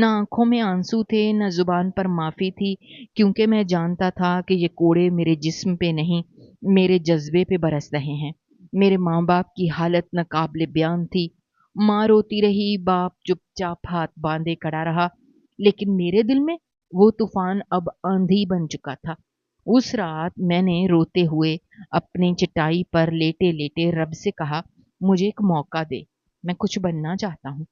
نہ آنکھوں میں آنسو تھے، نہ زبان پر معافی تھی، کیونکہ میں جانتا تھا کہ یہ کوڑے میرے جسم پہ نہیں، میرے جذبے پہ برس رہے ہیں۔ میرے ماں باپ کی حالت ناقابل بیان تھی۔ ماں روتی رہی، باپ چپ چاپ ہاتھ باندھے کھڑا رہا، لیکن میرے دل میں وہ طوفان اب آندھی بن چکا تھا۔ اس رات میں نے روتے ہوئے اپنی چٹائی پر لیٹے لیٹے رب سے کہا، مجھے ایک موقع دے، میں کچھ بننا چاہتا ہوں،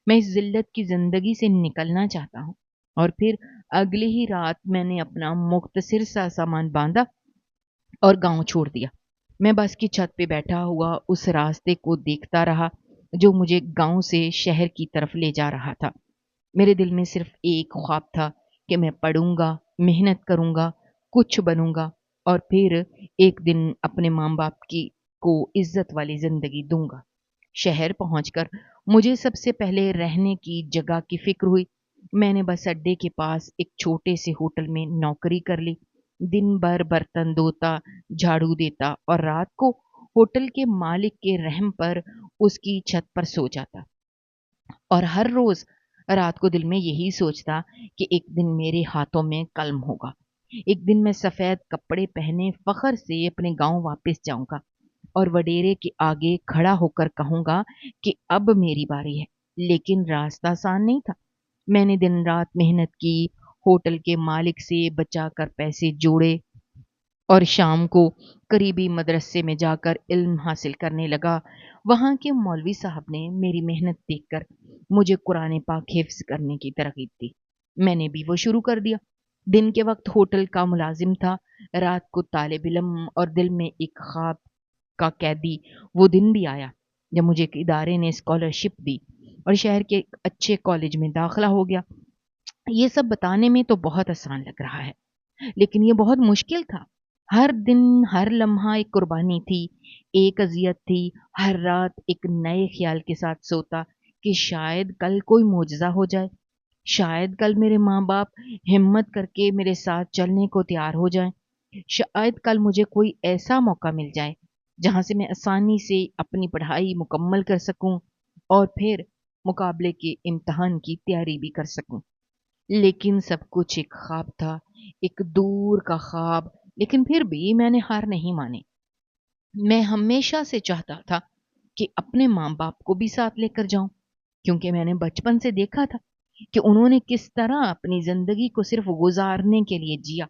میں اس ذلت کی زندگی سے نکلنا چاہتا ہوں۔ اور پھر اگلی ہی رات میں نے اپنا مختصر سا سامان باندھا اور گاؤں چھوڑ دیا۔ میں بس کی چھت پہ بیٹھا ہوا اس راستے کو دیکھتا رہا جو مجھے گاؤں سے شہر کی طرف لے جا رہا تھا۔ میرے دل میں صرف ایک خواب تھا کہ میں پڑھوں گا، محنت کروں گا، کچھ بنوں گا اور پھر ایک دن اپنے ماں باپ کی کو عزت والی زندگی دوں گا۔ شہر پہنچ کر مجھے سب سے پہلے رہنے کی جگہ کی فکر ہوئی۔ میں نے بس اڈے کے پاس ایک چھوٹے سے ہوٹل میں نوکری کر لی۔ دن بھر برتن دھوتا، جھاڑو دیتا اور رات کو ہوٹل کے مالک کے رحم پر اس کی چھت پر سو جاتا۔ اور ہر روز رات کو دل میں یہی سوچتا کہ ایک دن میرے ہاتھوں میں قلم ہوگا، ایک دن میں سفید کپڑے پہنے فخر سے اپنے گاؤں واپس جاؤں گا اور وڈیرے کے آگے کھڑا ہو کر کہوں گا کہ اب میری باری ہے۔ لیکن راستہ آسان نہیں تھا۔ میں نے دن رات محنت کی، ہوٹل کے مالک سے بچا کر پیسے جوڑے اور شام کو قریبی مدرسے میں جا کر علم حاصل کرنے لگا۔ وہاں کے مولوی صاحب نے میری محنت دیکھ کر مجھے قرآن پاک حفظ کرنے کی ترغیب دی۔ میں نے بھی وہ شروع کر دیا۔ دن کے وقت ہوٹل کا ملازم تھا، رات کو طالب علم اور دل میں ایک خواب کا قیدی۔ وہ دن بھی آیا جب مجھے ایک ادارے نے اسکالرشپ دی اور شہر کے ایک اچھے کالج میں داخلہ ہو گیا۔ یہ سب بتانے میں تو بہت آسان لگ رہا ہے، لیکن یہ بہت مشکل تھا۔ ہر دن، ہر لمحہ ایک قربانی تھی، ایک اذیت تھی۔ ہر رات ایک نئے خیال کے ساتھ سوتا کہ شاید کل کوئی معجزہ ہو جائے، شاید کل میرے ماں باپ ہمت کر کے میرے ساتھ چلنے کو تیار ہو جائیں، شاید کل مجھے کوئی ایسا موقع مل جائے جہاں سے میں آسانی سے اپنی پڑھائی مکمل کر سکوں اور پھر مقابلے کے امتحان کی تیاری بھی کر سکوں۔ لیکن سب کچھ ایک خواب تھا، ایک دور کا خواب، لیکن پھر بھی میں نے ہار نہیں مانی۔ میں ہمیشہ سے چاہتا تھا کہ اپنے ماں باپ کو بھی ساتھ لے کر جاؤں، کیونکہ میں نے بچپن سے دیکھا تھا کہ انہوں نے کس طرح اپنی زندگی کو صرف گزارنے کے لیے جیا،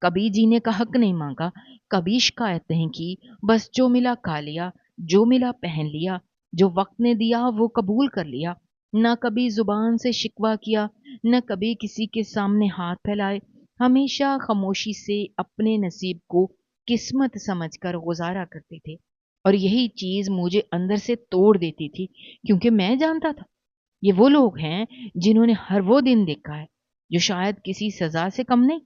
کبھی جینے کا حق نہیں مانگا، کبھی شکایت نہیں کی، بس جو ملا کھا لیا، جو ملا پہن لیا، جو وقت نے دیا وہ قبول کر لیا، نہ کبھی زبان سے شکوہ کیا، نہ کبھی کسی کے سامنے ہاتھ پھیلائے، ہمیشہ خاموشی سے اپنے نصیب کو قسمت سمجھ کر گزارا کرتے تھے۔ اور یہی چیز مجھے اندر سے توڑ دیتی تھی، کیونکہ میں جانتا تھا یہ وہ لوگ ہیں جنہوں نے ہر وہ دن دیکھا ہے جو شاید کسی سزا سے کم نہیں،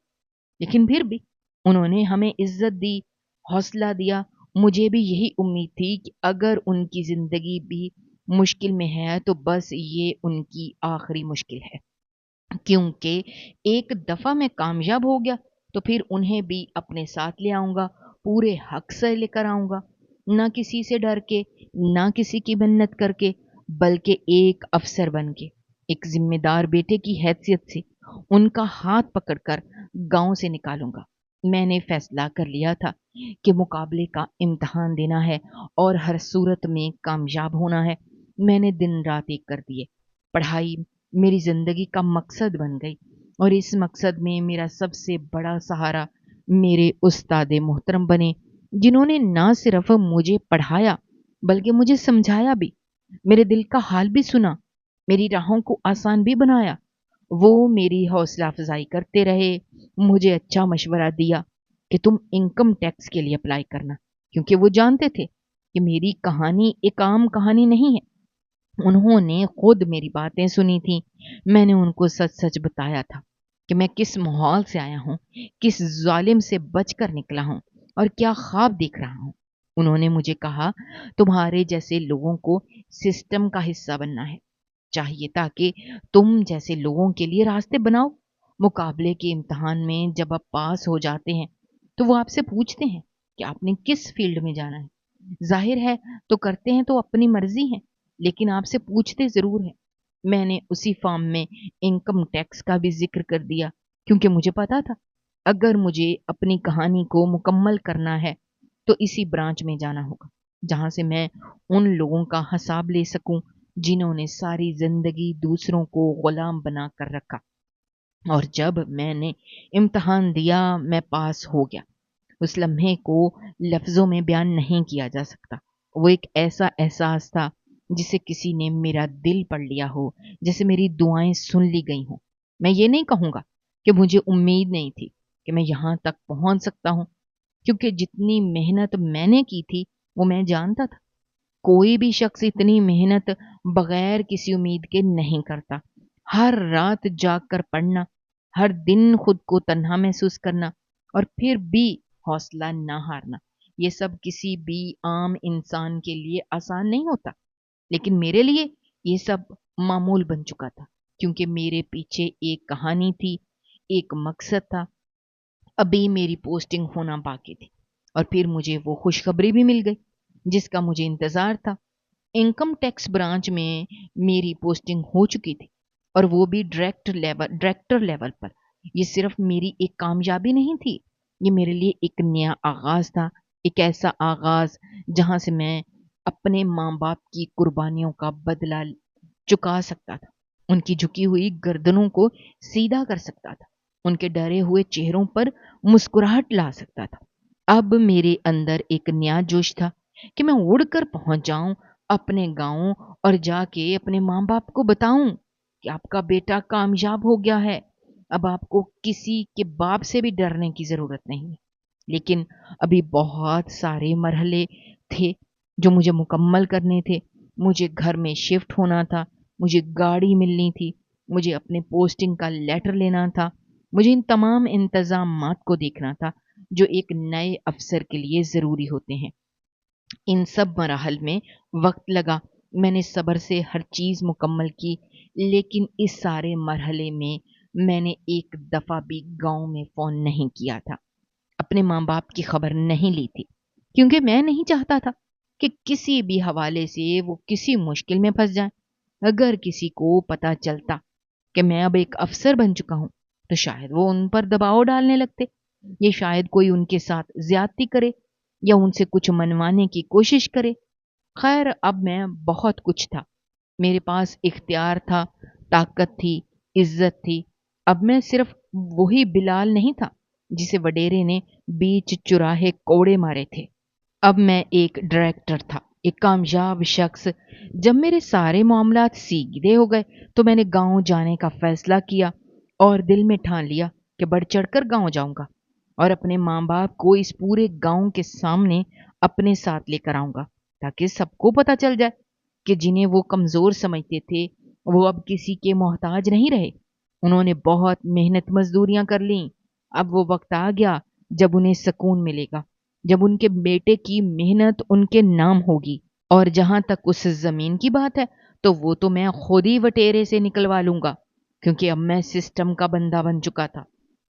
لیکن پھر بھی انہوں نے ہمیں عزت دی، حوصلہ دیا۔ مجھے بھی یہی امید تھی کہ اگر ان کی زندگی بھی مشکل میں ہے تو بس یہ ان کی آخری مشکل ہے، کیونکہ ایک دفعہ میں کامیاب ہو گیا تو پھر انہیں بھی اپنے ساتھ لے آؤں گا، پورے حق سے لے کر آؤں گا، نہ کسی سے ڈر کے، نہ کسی کی منت کر کے، بلکہ ایک افسر بن کے، ایک ذمہ دار بیٹے کی حیثیت سے ان کا ہاتھ پکڑ کر گاؤں سے نکالوں گا۔ میں نے فیصلہ کر لیا تھا کہ مقابلے کا امتحان دینا ہے اور ہر صورت میں کامیاب ہونا ہے۔ میں نے دن رات ایک کر دیے۔ پڑھائی میری زندگی کا مقصد بن گئی اور اس مقصد میں میرا سب سے بڑا سہارا میرے استاد محترم بنے، جنہوں نے نہ صرف مجھے پڑھایا بلکہ مجھے سمجھایا بھی، میرے دل کا حال بھی سنا، میری راہوں کو آسان بھی بنایا۔ وہ میری حوصلہ افزائی کرتے رہے، مجھے اچھا مشورہ دیا کہ تم انکم ٹیکس کے لیے اپلائی کرنا، کیونکہ وہ جانتے تھے کہ میری کہانی ایک عام کہانی نہیں ہے۔ انہوں نے خود میری باتیں سنی تھیں، میں نے ان کو سچ سچ بتایا تھا کہ میں کس ماحول سے آیا ہوں، کس ظالم سے بچ کر نکلا ہوں اور کیا خواب دیکھ رہا ہوں۔ انہوں نے مجھے کہا، تمہارے جیسے لوگوں کو سسٹم کا حصہ بننا ہے چاہیے تاکہ تم جیسے لوگوں کے لیے راستے بناؤ۔ مقابلے کے امتحان میں جب آپ پاس ہو جاتے ہیں تو وہ آپ سے پوچھتے ہیں کہ آپ نے کس فیلڈ میں جانا ہے۔ ظاہر ہے تو کرتے ہیں تو اپنی مرضی ہے، لیکن آپ سے پوچھتے ضرور ہیں میں نے اسی فارم میں انکم ٹیکس کا بھی ذکر کر دیا، کیونکہ مجھے پتا تھا اگر مجھے اپنی کہانی کو مکمل کرنا ہے تو اسی برانچ میں جانا ہوگا جہاں سے میں ان لوگوں کا حساب لے سکوں جنہوں نے ساری زندگی دوسروں کو غلام بنا کر رکھا، اور جب میں نے امتحان دیا میں پاس ہو گیا۔ اس لمحے کو لفظوں میں بیان نہیں کیا جا سکتا۔ وہ ایک ایسا احساس تھا جسے کسی نے میرا دل پڑھ لیا ہو، جیسے میری دعائیں سن لی گئی ہوں۔ میں یہ نہیں کہوں گا کہ مجھے امید نہیں تھی کہ میں یہاں تک پہنچ سکتا ہوں، کیونکہ جتنی محنت میں نے کی تھی وہ میں جانتا تھا۔ کوئی بھی شخص اتنی محنت بغیر کسی امید کے نہیں کرتا۔ ہر رات جاگ کر پڑھنا، ہر دن خود کو تنہا محسوس کرنا، اور پھر بھی حوصلہ نہ ہارنا، یہ سب کسی بھی عام انسان کے لیے آسان نہیں ہوتا، لیکن میرے لیے یہ سب معمول بن چکا تھا، کیونکہ میرے پیچھے ایک کہانی تھی، ایک مقصد تھا۔ ابھی میری پوسٹنگ ہونا باقی تھی، اور پھر مجھے وہ خوشخبری بھی مل گئی جس کا مجھے انتظار تھا۔ انکم ٹیکس برانچ میں میری پوسٹنگ ہو چکی تھی، اور وہ بھی ڈائریکٹر لیول پر۔ یہ صرف میری ایک کامیابی نہیں تھی، یہ میرے لیے ایک نیا آغاز تھا، ایک ایسا آغاز جہاں سے میں اپنے ماں باپ کی قربانیوں کا بدلہ چکا سکتا تھا، ان کی جھکی ہوئی گردنوں کو سیدھا کر سکتا تھا، ان کے ڈرے ہوئے چہروں پر مسکراہٹ لا سکتا تھا۔ اب میرے اندر ایک نیا جوش تھا کہ میں اڑ کر پہنچ جاؤں اپنے گاؤں، اور جا کے اپنے ماں باپ کو بتاؤں کہ آپ کا بیٹا کامیاب ہو گیا ہے، اب آپ کو کسی کے باپ سے بھی ڈرنے کی ضرورت نہیں ہے۔ لیکن ابھی بہت سارے مرحلے تھے جو مجھے مکمل کرنے تھے۔ مجھے گھر میں شفٹ ہونا تھا، مجھے گاڑی ملنی تھی، مجھے اپنے پوسٹنگ کا لیٹر لینا تھا، مجھے ان تمام انتظامات کو دیکھنا تھا جو ایک نئے افسر کے لیے ضروری ہوتے ہیں۔ ان سب مراحل میں وقت لگا، میں نے صبر سے ہر چیز مکمل کی، لیکن اس سارے مرحلے میں نے ایک دفعہ بھی گاؤں میں فون نہیں کیا تھا، اپنے ماں باپ کی خبر نہیں لی تھی، کیونکہ میں نہیں چاہتا تھا کہ کسی بھی حوالے سے وہ کسی مشکل میں پھنس جائیں۔ اگر کسی کو پتا چلتا کہ میں اب ایک افسر بن چکا ہوں تو شاید وہ ان پر دباؤ ڈالنے لگتے، یہ شاید کوئی ان کے ساتھ زیادتی کرے یا ان سے کچھ منوانے کی کوشش کرے۔ خیر، اب میں بہت کچھ تھا، میرے پاس اختیار تھا، طاقت تھی، عزت تھی۔ اب میں صرف وہی بلال نہیں تھا جسے وڈیرے نے بیچ چراہے کوڑے مارے تھے، اب میں ایک ڈائریکٹر تھا، ایک کامیاب شخص۔ جب میرے سارے معاملات سیدھے ہو گئے تو میں نے گاؤں جانے کا فیصلہ کیا، اور دل میں ٹھان لیا کہ بڑھ چڑھ کر گاؤں جاؤں گا، اور اپنے ماں باپ کو اس پورے گاؤں کے سامنے اپنے ساتھ لے کر آؤں گا، تاکہ سب کو پتا چل جائے کہ جنہیں وہ کمزور سمجھتے تھے وہ اب کسی کے محتاج نہیں رہے۔ انہوں نے بہت محنت مزدوریاں کر لیں، اب وہ وقت آ گیا جب انہیں سکون ملے گا، جب ان کے بیٹے کی محنت ان کے نام ہوگی۔ اور جہاں تک اس زمین کی بات ہے تو وہ تو میں خود ہی وٹیرے سے نکلوا لوں گا، کیونکہ اب میں سسٹم کا بندہ بن چکا تھا،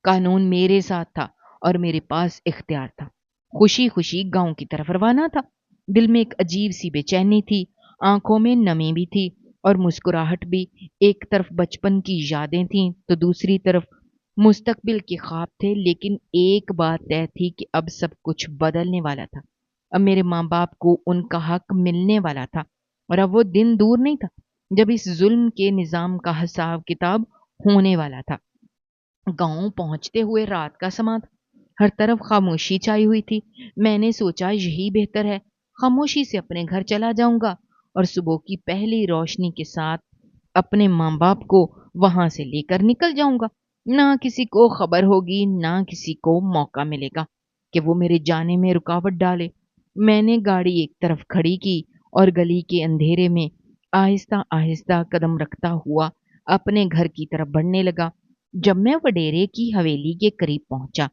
قانون میرے ساتھ تھا اور میرے پاس اختیار تھا۔ خوشی خوشی گاؤں کی طرف روانہ تھا، دل میں ایک عجیب سی بے چینی تھی، آنکھوں میں نمی بھی تھی اور مسکراہٹ بھی۔ ایک طرف بچپن کی یادیں تھیں تو دوسری طرف مستقبل کے خواب تھے، لیکن ایک بات طے تھی کہ اب سب کچھ بدلنے والا تھا۔ اب میرے ماں باپ کو ان کا حق ملنے والا تھا، اور اب وہ دن دور نہیں تھا جب اس ظلم کے نظام کا حساب کتاب ہونے والا تھا۔ گاؤں پہنچتے ہوئے رات کا سما تھا، ہر طرف خاموشی چھائی ہوئی تھی۔ میں نے سوچا یہی بہتر ہے، خاموشی سے اپنے گھر چلا جاؤں گا اور صبح کی پہلی روشنی کے ساتھ اپنے ماں باپ کو وہاں سے لے کر نکل جاؤں گا۔ نہ کسی کو خبر ہوگی، نہ کسی کو موقع ملے گا کہ وہ میرے جانے میں رکاوٹ ڈالے۔ میں نے گاڑی ایک طرف کھڑی کی اور گلی کے اندھیرے میں آہستہ آہستہ قدم رکھتا ہوا اپنے گھر کی طرف بڑھنے لگا۔ جب میں وڈیرے کی حویلی کے قریب پہنچا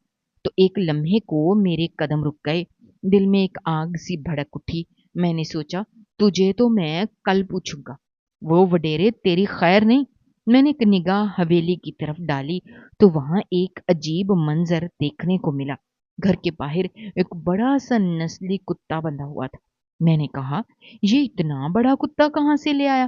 تو ایک لمحے کو میرے قدم رک گئے، دل میں ایک آگ سی بھڑک اٹھی۔ میں نے سوچا تجھے تو میں کل پوچھوں گا، وہ وڈیرے تیری خیر نہیں۔ میں نے ایک نگاہ حویلی کی طرف ڈالی تو وہاں ایک عجیب منظر دیکھنے کو ملا۔ گھر کے باہر ایک بڑا سا نسلی کتا بندھا ہوا تھا۔ میں نے کہا یہ اتنا بڑا کتا کہاں سے لے آیا؟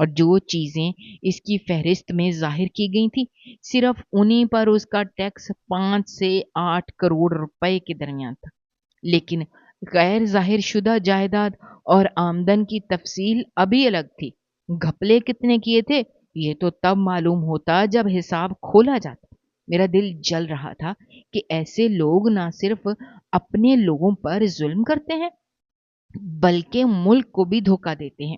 اور جو چیزیں اس کی فہرست میں ظاہر کی گئی تھیں صرف انہیں پر اس کا ٹیکس 5 سے 8 کروڑ روپے کے درمیان تھا، لیکن غیر ظاہر شدہ جائیداد اور آمدن کی تفصیل ابھی الگ تھی۔ گھپلے کتنے کیے تھے یہ تو تب معلوم ہوتا جب حساب کھولا جاتا۔ میرا دل جل رہا تھا کہ ایسے لوگ نہ صرف اپنے لوگوں پر ظلم کرتے ہیں بلکہ ملک کو بھی دھوکہ دیتے ہیں۔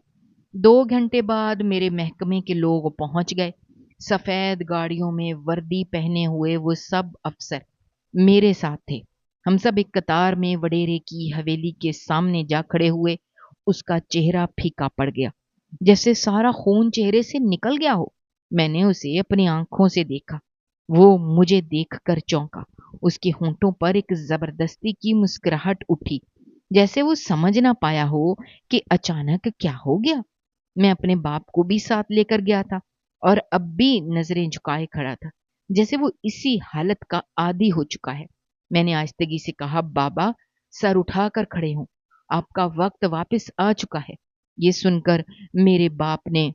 2 گھنٹے بعد میرے محکمے کے لوگ پہنچ گئے۔ سفید گاڑیوں میں وردی پہنے ہوئے وہ سب افسر میرے ساتھ تھے۔ ہم سب ایک قطار میں وڈیرے کی حویلی کے سامنے جا کھڑے ہوئے۔ اس کا چہرہ پھیکا پڑ گیا، جیسے سارا خون چہرے سے نکل گیا ہو۔ میں نے اسے اپنی آنکھوں سے دیکھا۔ وہ مجھے دیکھ کر چونکا۔ اس کے ہونٹوں پر ایک زبردستی کی مسکراہٹ اٹھی، جیسے وہ سمجھ نہ پایا ہو کہ اچانک کیا ہو گیا۔ میں اپنے باپ کو بھی ساتھ لے کر گیا تھا اور اب بھی نظریں جھکائے کھڑا تھا، جیسے وہ اسی حالت کا عادی ہو چکا ہے۔ میں نے آہستگی سے کہا، بابا سر اٹھا کر کھڑے ہوں، آپ کا وقت واپس آ چکا ہے۔ یہ سن کر میرے باپ نے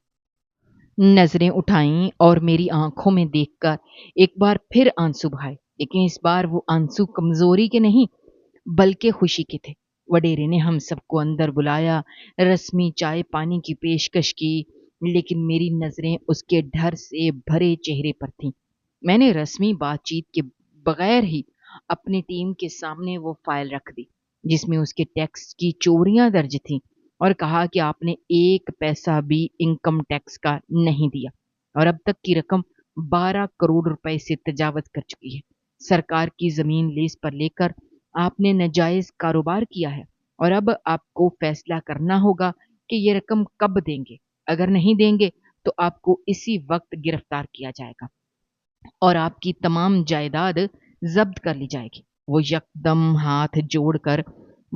نظریں اٹھائیں اور میری آنکھوں میں دیکھ کر ایک بار پھر آنسو بہائے، لیکن اس بار وہ آنسو کمزوری کے نہیں بلکہ خوشی کے تھے۔ وڈیرے نے ہم سب کو اندر بلایا، رسمی چائے پانی کی پیشکش کی، لیکن میری نظریں اس کے ڈر سے بھرے چہرے پر تھیں۔ میں نے رسمی بات چیت کے بغیر ہی اپنی ٹیم کے سامنے وہ فائل رکھ دی جس میں اس کے ٹیکس کی چوریاں درج تھیں، اور کہا کہ آپ نے 1 پیسہ بھی انکم ٹیکس کا نہیں دیا اور اب تک کی رقم 12 کروڑ روپے سے تجاوز کر چکی ہے۔ سرکار کی زمین لیز پر لے کر آپ نے ناجائز کاروبار کیا ہے اور اب آپ کو فیصلہ کرنا ہوگا کہ یہ رقم کب دیں گے۔ اگر نہیں دیں گے تو آپ کو اسی وقت گرفتار کیا جائے گا اور آپ کی تمام جائیداد ضبط کر لی جائے گی۔ وہ یکدم ہاتھ جوڑ کر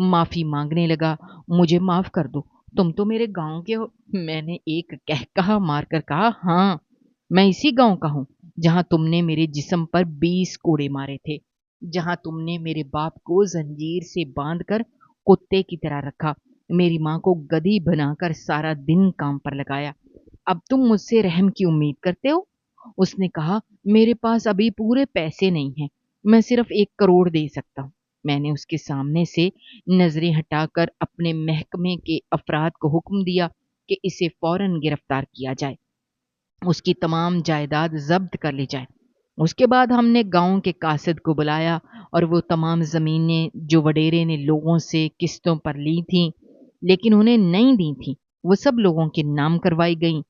معافی مانگنے لگا۔ مجھے معاف کر دو، تم تو میرے گاؤں کے ہو۔ میں نے ایک کہکہا مار کر کہا، ہاں میں اسی گاؤں کا ہوں جہاں تم نے میرے جسم پر 20 کوڑے مارے تھے، جہاں تم نے میرے باپ کو زنجیر سے باندھ کر کتے کی طرح رکھا، میری ماں کو گدھی بنا کر سارا دن کام پر لگایا۔ اب تم مجھ سے رحم کی امید کرتے ہو؟ اس نے کہا، میرے پاس ابھی پورے پیسے نہیں ہیں، میں صرف 1 کروڑ دے سکتا ہوں۔ میں نے اس کے سامنے سے نظریں ہٹا کر اپنے محکمے کے افراد کو حکم دیا کہ اسے فوراً گرفتار کیا جائے، اس کی تمام جائیداد ضبط کر لی جائے۔ اس کے بعد ہم نے گاؤں کے قاصد کو بلایا اور وہ تمام زمینیں جو وڈیرے نے لوگوں سے قسطوں پر لی تھیں لیکن انہیں نہیں دی تھیں، وہ سب لوگوں کے نام کروائی گئیں۔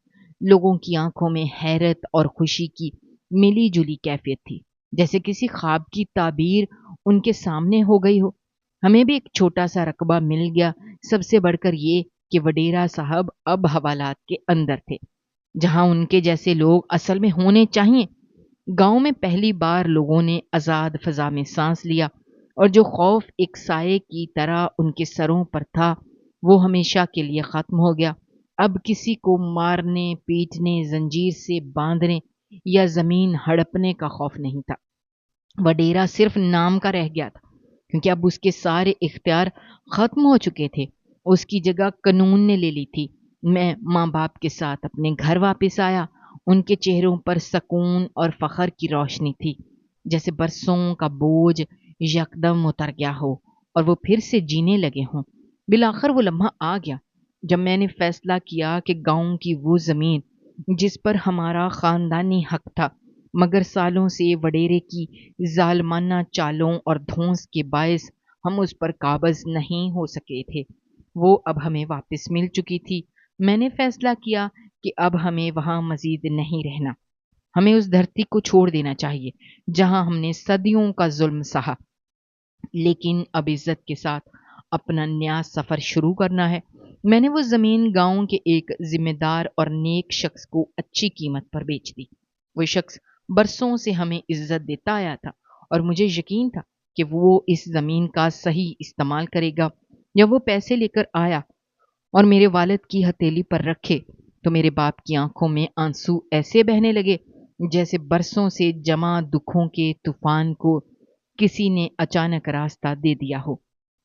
لوگوں کی آنکھوں میں حیرت اور خوشی کی ملی جلی کیفیت تھی، جیسے کسی خواب کی تعبیر ان کے سامنے ہو گئی ہو۔ ہمیں بھی ایک چھوٹا سا رقبہ مل گیا، سب سے بڑھ کر یہ کہ وڈیرا صاحب اب حوالات کے اندر تھے، جہاں ان کے جیسے لوگ اصل میں ہونے چاہیے۔ گاؤں میں پہلی بار لوگوں نے آزاد فضا میں سانس لیا اور جو خوف ایک سائے کی طرح ان کے سروں پر تھا وہ ہمیشہ کے لیے ختم ہو گیا۔ اب کسی کو مارنے، پیٹنے، زنجیر سے باندھنے یا زمین ہڑپنے کا خوف نہیں تھا۔ وڈیرا صرف نام کا رہ گیا تھا، کیونکہ اب اس کے سارے اختیار ختم ہو چکے تھے، اس کی جگہ قانون نے لے لی تھی۔ میں ماں باپ کے ساتھ اپنے گھر واپس آیا۔ ان کے چہروں پر سکون اور فخر کی روشنی تھی، جیسے برسوں کا بوجھ یکدم اتر گیا ہو اور وہ پھر سے جینے لگے ہوں۔ بالآخر وہ لمحہ آ گیا جب میں نے فیصلہ کیا کہ گاؤں کی وہ زمین جس پر ہمارا خاندانی حق تھا مگر سالوں سے وڈیرے کی ظالمانہ چالوں اور دھونس کے باعث ہم اس پر قابض نہیں ہو سکے تھے، وہ اب ہمیں واپس مل چکی تھی۔ میں نے فیصلہ کیا کہ اب ہمیں وہاں مزید نہیں رہنا، ہمیں اس دھرتی کو چھوڑ دینا چاہیے جہاں ہم نے صدیوں کا ظلم سہا، لیکن اب عزت کے ساتھ اپنا نیا سفر شروع کرنا ہے۔ میں نے وہ زمین گاؤں کے ایک ذمہ دار اور نیک شخص کو اچھی قیمت پر بیچ دی۔ وہ شخص برسوں سے ہمیں عزت دیتا آیا تھا اور مجھے یقین تھا کہ وہ اس زمین کا صحیح استعمال کرے گا۔ جب وہ پیسے لے کر آیا اور میرے والد کی ہتھیلی پر رکھے تو میرے باپ کی آنکھوں میں آنسو ایسے بہنے لگے جیسے برسوں سے جمع دکھوں کے طوفان کو کسی نے اچانک راستہ دے دیا ہو۔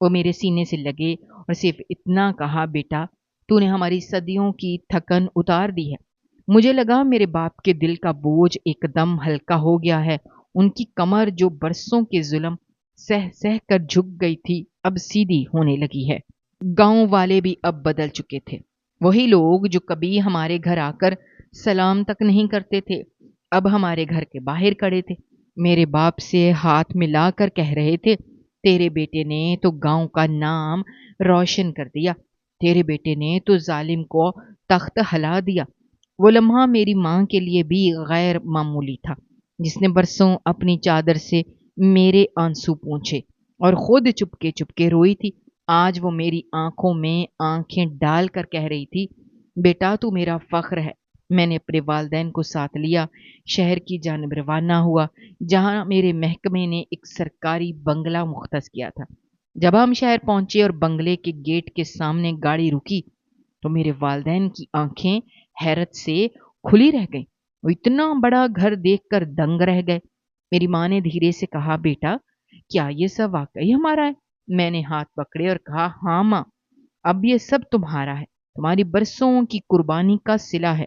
وہ میرے سینے سے لگے اور صرف اتنا کہا، بیٹا تو نے ہماری صدیوں کی تھکن اتار دی ہے۔ مجھے لگا میرے باپ کے دل کا بوجھ ایک دم ہلکا ہو گیا ہے۔ ان کی کمر جو برسوں کے ظلم سہ سہ کر جھک گئی تھی اب سیدھی ہونے لگی ہے۔ گاؤں والے بھی اب بدل چکے تھے۔ وہی لوگ جو کبھی ہمارے گھر آ کر سلام تک نہیں کرتے تھے اب ہمارے گھر کے باہر کھڑے تھے، میرے باپ سے ہاتھ ملا کر کہہ رہے تھے، تیرے بیٹے نے تو گاؤں کا نام روشن کر دیا، تیرے بیٹے نے تو ظالم کو تخت ہلا دیا۔ وہ لمحہ میری ماں کے لیے بھی غیر معمولی تھا، جس نے برسوں اپنی چادر سے میرے آنسو پونچھے اور خود چپ کے روئی تھی۔ آج وہ میری آنکھوں میں آنکھیں ڈال کر کہہ رہی تھی، بیٹا تو میرا فخر ہے۔ میں نے اپنے والدین کو ساتھ لیا، شہر کی جانب روانہ ہوا، جہاں میرے محکمے نے ایک سرکاری بنگلہ مختص کیا تھا۔ جب ہم شہر پہنچے اور بنگلے کے گیٹ کے سامنے گاڑی رکی تو میرے والدین کی آنکھیں حیرت سے کھلی رہ گئیں۔ وہ اتنا بڑا گھر دیکھ کر دنگ رہ گئے۔ میری ماں نے دھیرے سے کہا، بیٹا کیا یہ سب واقعی ہمارا ہے؟ میں نے ہاتھ پکڑے اور کہا، ہاں ماں، اب یہ سب تمہارا ہے، تمہاری برسوں کی قربانی کا صلہ ہے۔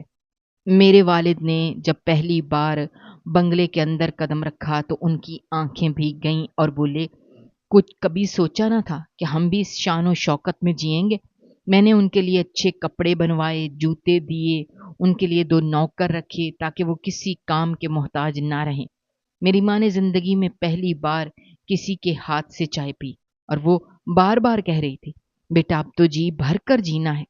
میرے والد نے جب پہلی بار بنگلے کے اندر قدم رکھا تو ان کی آنکھیں بھیگ گئیں اور بولے، کچھ کبھی سوچا نہ تھا کہ ہم بھی اس شان و شوکت میں جئیں گے۔ میں نے ان کے لیے اچھے کپڑے بنوائے، جوتے دیے، ان کے لیے 2 نوکر رکھے تاکہ وہ کسی کام کے محتاج نہ رہیں۔ میری ماں نے زندگی میں پہلی بار کسی کے ہاتھ سے چائے پی اور وہ بار بار کہہ رہی تھی، بیٹا اب تو جی بھر کر جینا ہے۔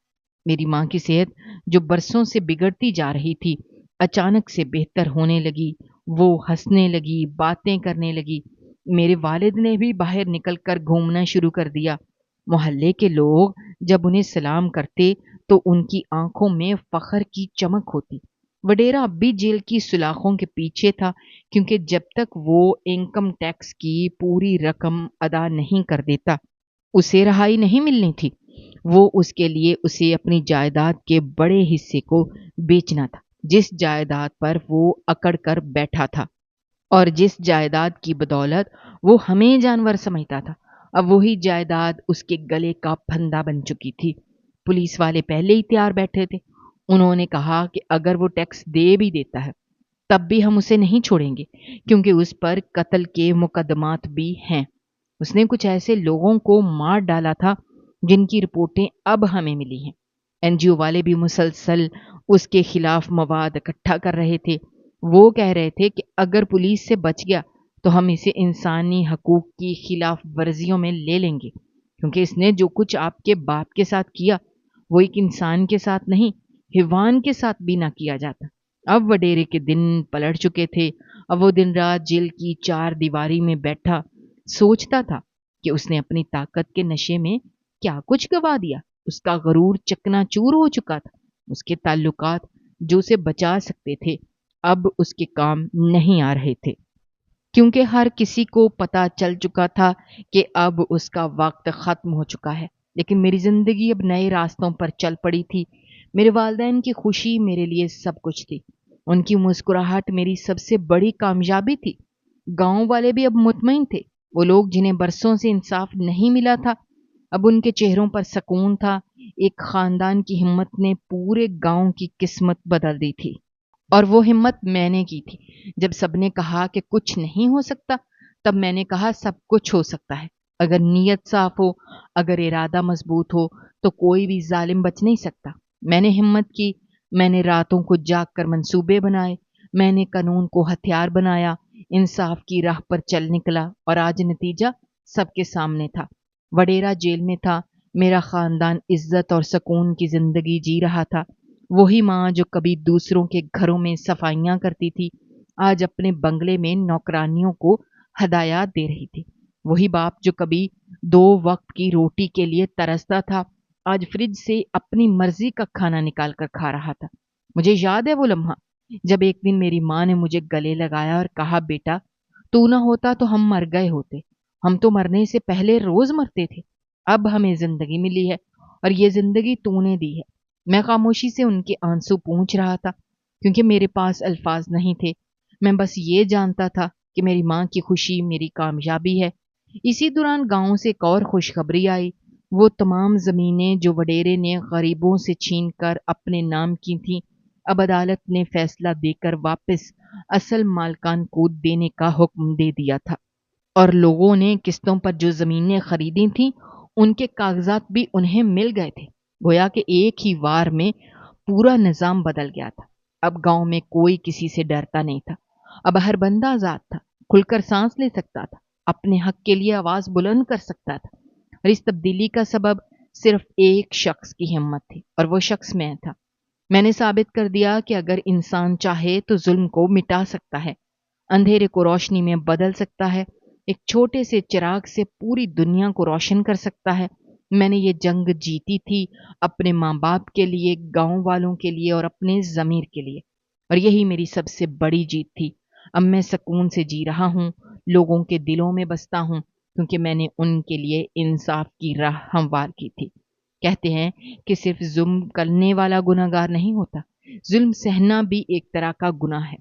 میری ماں کی صحت جو برسوں سے بگڑتی جا رہی تھی اچانک سے بہتر ہونے لگی۔ وہ ہنسنے لگی، باتیں کرنے لگی۔ میرے والد نے بھی باہر نکل کر گھومنا شروع کر دیا۔ محلے کے لوگ جب انہیں سلام کرتے تو ان کی آنکھوں میں فخر کی چمک ہوتی۔ وڈیرا اب بھی جیل کی سلاخوں کے پیچھے تھا، کیونکہ جب تک وہ انکم ٹیکس کی پوری رقم ادا نہیں کر دیتا اسے رہائی نہیں ملنی تھی۔ وہ اس کے لیے اسے اپنی جائیداد کے بڑے حصے کو بیچنا تھا، جس جائیداد پر وہ اکڑ کر بیٹھا تھا اور جس جائیداد کی بدولت وہ ہمیں جانور سمجھتا تھا۔ اب وہی جائیداد اس کے گلے کا پھندا بن چکی تھی۔ پولیس والے پہلے ہی تیار بیٹھے تھے۔ انہوں نے کہا کہ اگر وہ ٹیکس دے بھی دیتا ہے تب بھی ہم اسے نہیں چھوڑیں گے، کیونکہ اس پر قتل کے مقدمات بھی ہیں۔ اس نے کچھ ایسے لوگوں کو مار ڈالا تھا جن کی رپورٹیں اب ہمیں ملی ہیں۔ این جی او والے بھی مسلسل اس کے خلاف مواد اکٹھا کر رہے تھے۔ وہ کہہ رہے تھے کہ اگر پولیس سے بچ گیا تو ہم اسے انسانی حقوق کی خلاف ورزیوں میں لے لیں گے، کیونکہ اس نے جو کچھ آپ کے باپ کے ساتھ کیا وہ ایک انسان کے ساتھ نہیں، حیوان کے ساتھ بھی نہ کیا جاتا۔ اب وڈیرے کے دن پلٹ چکے تھے۔ اب وہ دن رات جیل کی 4 دیواری میں بیٹھا سوچتا تھا کہ اس نے اپنی طاقت کے نشے میں کیا کچھ گوا دیا۔ اس کا غرور چکنا چور ہو چکا تھا۔ اس کے تعلقات جو اسے بچا سکتے تھے اب اس کے کام نہیں آ رہے تھے، کیونکہ ہر کسی کو پتا چل چکا تھا کہ اب اس کا وقت ختم ہو چکا ہے۔ لیکن میری زندگی اب نئے راستوں پر چل پڑی تھی۔ میرے والدین کی خوشی میرے لیے سب کچھ تھی۔ ان کی مسکراہٹ میری سب سے بڑی کامیابی تھی۔ گاؤں والے بھی اب مطمئن تھے۔ وہ لوگ جنہیں برسوں سے انصاف نہیں ملا تھا اب ان کے چہروں پر سکون تھا۔ ایک خاندان کی ہمت نے پورے گاؤں کی قسمت بدل دی تھی، اور وہ ہمت میں نے کی تھی۔ جب سب نے کہا کہ کچھ نہیں ہو سکتا تب میں نے کہا سب کچھ ہو سکتا ہے۔ اگر نیت صاف ہو، اگر ارادہ مضبوط ہو تو کوئی بھی ظالم بچ نہیں سکتا۔ میں نے ہمت کی، میں نے راتوں کو جاگ کر منصوبے بنائے، میں نے قانون کو ہتھیار بنایا، انصاف کی راہ پر چل نکلا، اور آج نتیجہ سب کے سامنے تھا۔ وڈیرا جیل میں تھا، میرا خاندان عزت اور سکون کی زندگی جی رہا تھا۔ وہی ماں جو کبھی دوسروں کے گھروں میں صفائیاں کرتی تھی آج اپنے بنگلے میں نوکرانیوں کو ہدایات دے رہی تھی۔ وہی باپ جو کبھی 2 وقت کی روٹی کے لیے ترستا تھا آج فریج سے اپنی مرضی کا کھانا نکال کر کھا رہا تھا۔ مجھے یاد ہے وہ لمحہ جب ایک دن میری ماں نے مجھے گلے لگایا اور کہا، بیٹا تو نہ ہوتا تو ہم مر گئے ہوتے، ہم تو مرنے سے پہلے روز مرتے تھے، اب ہمیں زندگی ملی ہے اور یہ زندگی تو نے دی ہے۔ میں خاموشی سے ان کے آنسو پونچھ رہا تھا، کیونکہ میرے پاس الفاظ نہیں تھے۔ میں بس یہ جانتا تھا کہ میری ماں کی خوشی میری کامیابی ہے۔ اسی دوران گاؤں سے ایک اور خوشخبری آئی۔ وہ تمام زمینیں جو وڈیرے نے غریبوں سے چھین کر اپنے نام کی تھیں، اب عدالت نے فیصلہ دے کر واپس اصل مالکان کو دینے کا حکم دے دیا تھا، اور لوگوں نے قسطوں پر جو زمینیں خریدی تھیں ان کے کاغذات بھی انہیں مل گئے تھے۔ گویا کہ ایک ہی وار میں پورا نظام بدل گیا تھا۔ اب گاؤں میں کوئی کسی سے ڈرتا نہیں تھا، اب ہر بندہ آزاد تھا، کھل کر سانس لے سکتا تھا، اپنے حق کے لیے آواز بلند کر سکتا تھا، اور اس تبدیلی کا سبب صرف ایک شخص کی ہمت تھی، اور وہ شخص میں تھا۔ میں نے ثابت کر دیا کہ اگر انسان چاہے تو ظلم کو مٹا سکتا ہے، اندھیرے کو روشنی میں بدل سکتا ہے، ایک چھوٹے سے چراغ سے پوری دنیا کو روشن کر سکتا ہے۔ میں نے یہ جنگ جیتی تھی، اپنے ماں باپ کے لیے، گاؤں والوں کے لیے، اور اپنے ضمیر کے لیے، اور یہی میری سب سے بڑی جیت تھی۔ اب میں سکون سے جی رہا ہوں، لوگوں کے دلوں میں بستا ہوں، کیونکہ میں نے ان کے لیے انصاف کی راہ ہموار کی تھی۔ کہتے ہیں کہ صرف ظلم کرنے والا گناہ گار نہیں ہوتا، ظلم سہنا بھی ایک طرح کا گناہ ہے،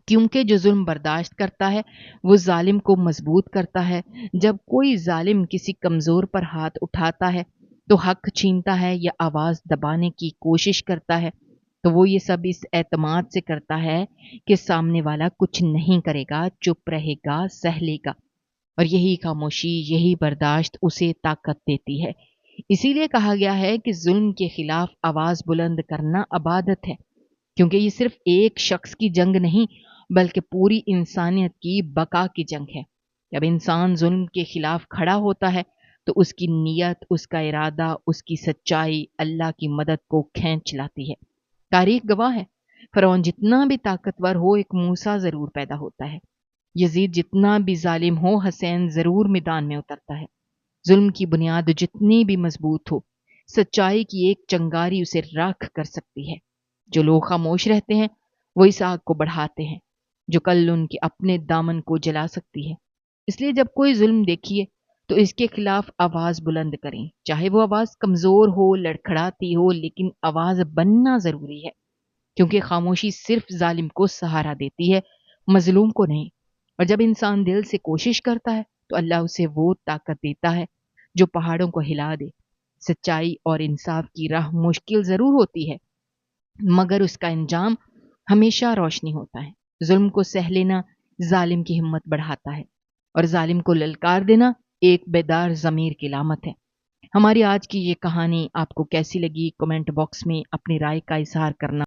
کیونکہ جو ظلم برداشت کرتا ہے وہ ظالم کو مضبوط کرتا ہے۔ جب کوئی ظالم کسی کمزور پر ہاتھ اٹھاتا ہے تو حق چھینتا ہے یا آواز دبانے کی کوشش کرتا ہے، تو وہ یہ سب اس اعتماد سے کرتا ہے کہ سامنے والا کچھ نہیں کرے گا، چپ رہے گا، سہ لے گا، اور یہی خاموشی، یہی برداشت اسے طاقت دیتی ہے۔ اسی لیے کہا گیا ہے کہ ظلم کے خلاف آواز بلند کرنا عبادت ہے، کیونکہ یہ صرف ایک شخص کی جنگ نہیں بلکہ پوری انسانیت کی بقا کی جنگ ہے۔ جب انسان ظلم کے خلاف کھڑا ہوتا ہے تو اس کی نیت، اس کا ارادہ، اس کی سچائی اللہ کی مدد کو کھینچ لاتی ہے۔ تاریخ گواہ ہے، فرعون جتنا بھی طاقتور ہو ایک موسیٰ ضرور پیدا ہوتا ہے، یزید جتنا بھی ظالم ہو حسین ضرور میدان میں اترتا ہے۔ ظلم کی بنیاد جتنی بھی مضبوط ہو، سچائی کی ایک چنگاری اسے راکھ کر سکتی ہے۔ جو لوگ خاموش رہتے ہیں وہ اس آگ کو بڑھاتے ہیں جو کل ان کے اپنے دامن کو جلا سکتی ہے۔ اس لیے جب کوئی ظلم دیکھیے تو اس کے خلاف آواز بلند کریں، چاہے وہ آواز کمزور ہو، لڑکھڑاتی ہو، لیکن آواز بننا ضروری ہے، کیونکہ خاموشی صرف ظالم کو سہارا دیتی ہے، مظلوم کو نہیں۔ اور جب انسان دل سے کوشش کرتا ہے تو اللہ اسے وہ طاقت دیتا ہے جو پہاڑوں کو ہلا دے۔ سچائی اور انصاف کی راہ مشکل ضرور ہوتی ہے، مگر اس کا انجام ہمیشہ روشنی ہوتا ہے۔ ظلم کو سہ لینا ظالم کی ہمت بڑھاتا ہے، اور ظالم کو للکار دینا ایک بیدار ضمیر کی علامت ہے۔ ہماری آج کی یہ کہانی آپ کو کیسی لگی؟ کمنٹ باکس میں اپنی رائے کا اظہار کرنا